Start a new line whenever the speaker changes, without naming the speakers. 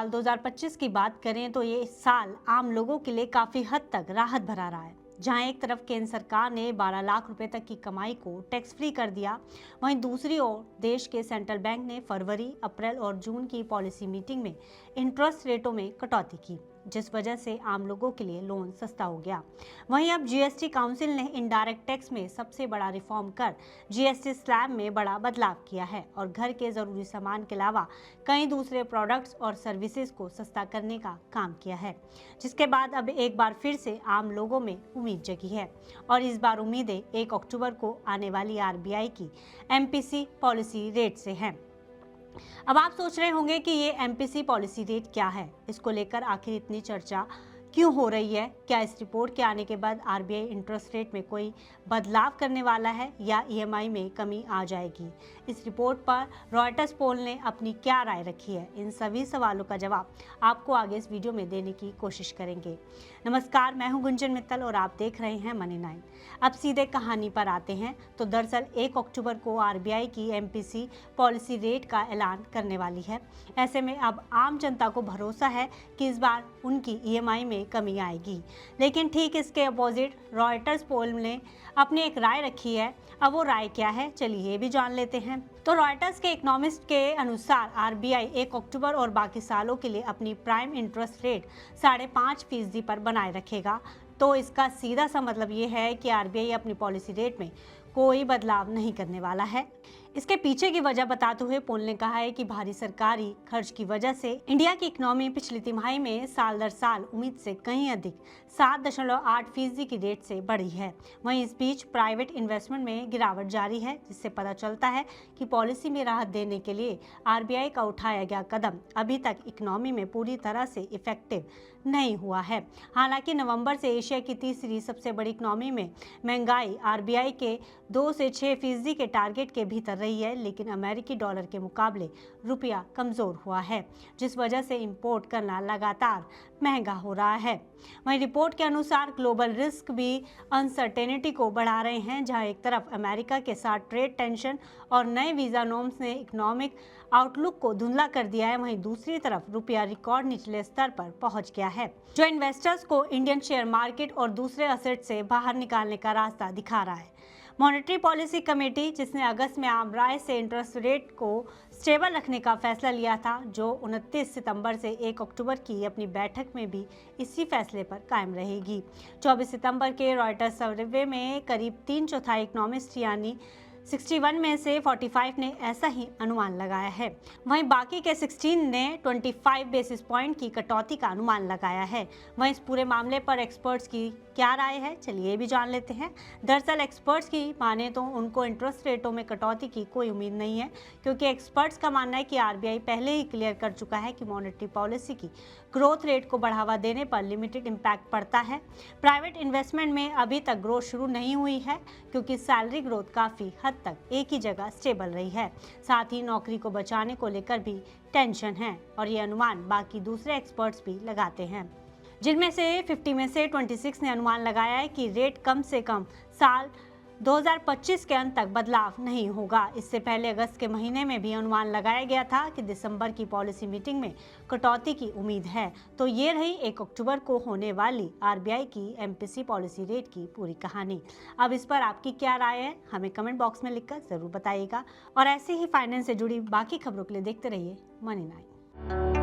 साल 2025 की बात करें तो ये साल आम लोगों के लिए काफ़ी हद तक राहत भरा रहा है। जहां एक तरफ केंद्र सरकार ने 12 लाख रुपए तक की कमाई को टैक्स फ्री कर दिया, वहीं दूसरी ओर देश के सेंट्रल बैंक ने फरवरी, अप्रैल और जून की पॉलिसी मीटिंग में इंटरेस्ट रेटों में कटौती की, जिस वजह से आम लोगों के लिए लोन सस्ता हो गया। वहीं अब जीएसटी काउंसिल ने इनडायरेक्ट टैक्स में सबसे बड़ा रिफॉर्म कर जीएसटी स्लैब में बड़ा बदलाव किया है और घर के जरूरी सामान के अलावा कई दूसरे प्रोडक्ट्स और सर्विसेज को सस्ता करने का काम किया है, जिसके बाद अब एक बार फिर से आम लोगों में उम्मीद जगी है। और इस बार उम्मीदें 1 अक्टूबर को आने वाली आरबीआई की एमपीसी पॉलिसी रेट से हैं। अब आप सोच रहे होंगे कि ये एमपीसी पॉलिसी रेट क्या है, इसको लेकर आखिर इतनी चर्चा क्यों हो रही है। क्या इस रिपोर्ट के आने के बाद आरबीआई इंटरेस्ट रेट में कोई बदलाव करने वाला है या ईएमआई में कमी आ जाएगी। इस रिपोर्ट पर रॉयटर्स पोल ने अपनी क्या राय रखी है, इन सभी सवालों का जवाब आपको आगे इस वीडियो में देने की कोशिश करेंगे। नमस्कार, मैं हूं गुंजन मित्तल और आप देख रहे हैं मनी 9। अब सीधे कहानी पर आते हैं तो दरअसल 1 अक्टूबर को आरबीआई की एमपीसी पॉलिसी रेट का ऐलान करने वाली है। ऐसे में अब आम जनता को भरोसा है कि इस बार उनकी ईएमआई में कमी आएगी। लेकिन ठीक इसके अपोजिट रॉयटर्स पोल ने अपनी एक राय रखी है। अब वो राय क्या है, चलिए ये भी जान लेते हैं। तो रॉयटर्स के इकोनॉमिस्ट के अनुसार आरबीआई 1 अक्टूबर और बाकी सालों के लिए अपनी प्राइम इंटरेस्ट रेट 5.5% पर बनाए रखेगा। तो इसका सीधा सा मतलब ये है कि आरबीआई अपनी पॉलिसी रेट में कोई बदलाव नहीं करने वाला है। इसके पीछे की वजह बताते हुए पोल ने कहा है कि भारी सरकारी खर्च की वजह से इंडिया की इकोनॉमी पिछली तिमाही में साल दर साल उम्मीद से कहीं अधिक 7.8% की रेट से बढ़ी है। वहीं इस बीच प्राइवेट इन्वेस्टमेंट में गिरावट जारी है, जिससे पता चलता है कि पॉलिसी में राहत देने के लिए आरबीआई का उठाया गया कदम अभी तक इकोनॉमी में पूरी तरह से इफेक्टिव नहीं हुआ है। हालांकि नवंबर से एशिया की तीसरी सबसे बड़ी इकोनॉमी में महंगाई आरबीआई के 2 से 6% के टारगेट के भीतर रही है, लेकिन अमेरिकी डॉलर के मुकाबले रुपया कमजोर हुआ है, जिस वजह से इंपोर्ट करना लगातार महंगा हो रहा है। वहीं रिपोर्ट के अनुसार ग्लोबल रिस्क भी अनसर्टेनिटी को बढ़ा रहे हैं, जहां एक तरफ अमेरिका के साथ ट्रेड टेंशन और नए वीजा नॉर्म्स ने इकोनॉमिक आउटलुक को धुंधला कर दिया है, वहीं दूसरी तरफ रुपया रिकॉर्ड निचले स्तर पर पहुंच गया है, जो इन्वेस्टर्स को इंडियन शेयर मार्केट और दूसरे असेट से बाहर निकालने का रास्ता दिखा रहा है। मॉनेटरी पॉलिसी कमेटी, जिसने अगस्त में आम राय से इंटरेस्ट रेट को स्टेबल रखने का फैसला लिया था, जो 29 सितंबर से 1 अक्टूबर की अपनी बैठक में भी इसी फैसले पर कायम रहेगी। 24 सितंबर के रॉयटर्स सर्वे में करीब 3/4 इकोनॉमिस्ट यानी 61 में से 45 ने ऐसा ही अनुमान लगाया है। वहीं बाकी के 16 ने 25 बेसिस पॉइंट की कटौती का अनुमान लगाया है। वहीं इस पूरे मामले पर एक्सपर्ट्स की क्या राय है, चलिए ये भी जान लेते हैं। दरअसल एक्सपर्ट्स की माने तो उनको इंटरेस्ट रेटों में कटौती की कोई उम्मीद नहीं है, क्योंकि एक्सपर्ट्स का मानना है कि आरबीआई पहले ही क्लियर कर चुका है कि मॉनेटरी पॉलिसी की ग्रोथ रेट को बढ़ावा देने पर लिमिटेड इम्पैक्ट पड़ता है। प्राइवेट इन्वेस्टमेंट में अभी तक ग्रोथ शुरू नहीं हुई है, क्योंकि सैलरी ग्रोथ काफ़ी हद तक एक ही जगह स्टेबल रही है। साथ ही नौकरी को बचाने को लेकर भी टेंशन है, और ये अनुमान बाकी दूसरे एक्सपर्ट्स भी लगाते हैं, जिनमें से 50 में से 26 ने अनुमान लगाया है कि रेट कम से कम साल 2025 के अंत तक बदलाव नहीं होगा। इससे पहले अगस्त के महीने में भी अनुमान लगाया गया था कि दिसंबर की पॉलिसी मीटिंग में कटौती की उम्मीद है। तो ये रही 1 अक्टूबर को होने वाली आरबीआई की एमपीसी पॉलिसी रेट की पूरी कहानी। अब इस पर आपकी क्या राय है, हमें कमेंट बॉक्स में लिखकर ज़रूर बताइएगा। और ऐसे ही फाइनेंस से जुड़ी बाकी खबरों के लिए देखते रहिए मनी 9।